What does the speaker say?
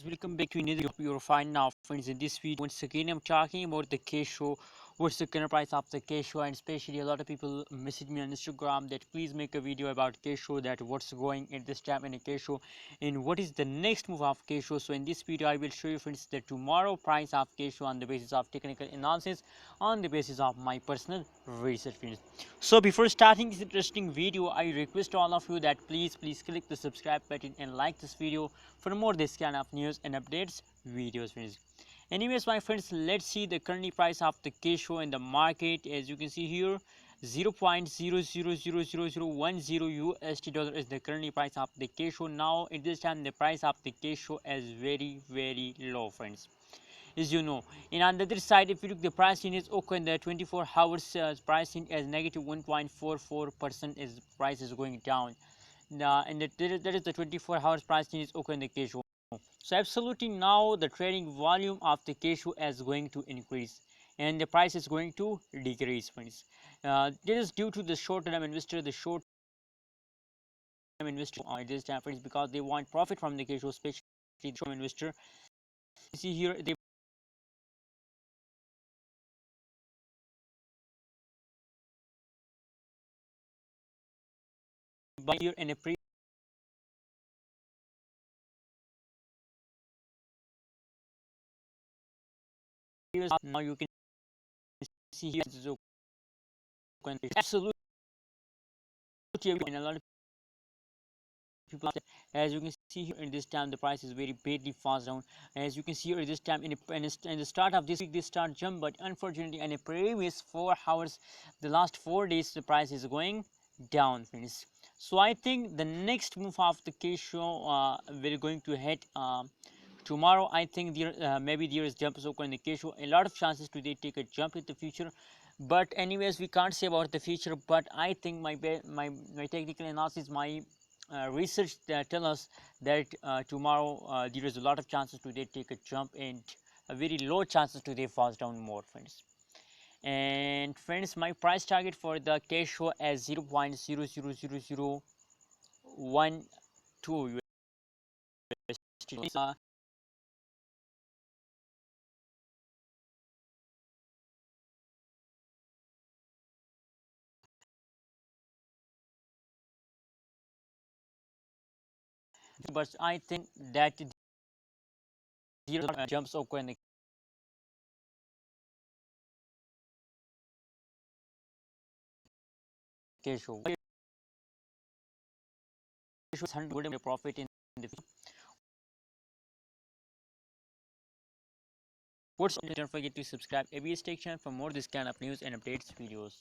welcome back to another video. You're fine now, friends. In this video, once again, I'm talking about the Kisho. What's the current price of the Kisho? And especially, a lot of people message me on Instagram that please make a video about Kisho. That what's going at this time in a Kisho, and what is the next move of Kisho. So in this video, I will show you, friends, the tomorrow price of Kisho on the basis of technical analysis, on the basis of my personal research, friends. So before starting this interesting video, I request all of you that please click the subscribe button and like this video for more this kind of news and updates videos, friends. Anyways, my friends, let's see the current price of the Kisho in the market. As you can see here, 0.000010 USD dollar is the current price of the Kisho. Now at this time the price of the Kisho is very low, friends. As you know, and on the other side, if you look, the pricing is okay in the 24 hours. Pricing as negative 1.44% is price is going down. And that is the 24 hours pricing is okay in the Kisho. So absolutely now the trading volume of the Kisho is going to increase and the price is going to decrease, friends. This is due to the short-term investor, the short-term investor this time, friends, because they want profit from the Kisho, especially the short-term investor. You see here they buy here in a previous. Now you can see here this is absolutely, and a lot of people, as you can see here in this time the price is very badly fast down. As you can see here this time in the start of this week this start jump, but unfortunately in the previous 4 hours, the last 4 days, the price is going down, friends. So I think the next move of the Kisho we're going to hit tomorrow. I think there maybe there is jump so in the Kisho, a lot of chances to they take a jump in the future. But anyways, we can't say about the future, but I think my technical analysis, my research that tell us that tomorrow there is a lot of chances to they take a jump and a very low chances to they falls down more, friends. And friends, my price target for the Kisho as 0.00012 USD. But I think that there jumps occur in the Kisho. Kisho is 100 profit in the future. Don't forget to subscribe ABS Tech channel for more this kind of news and updates videos.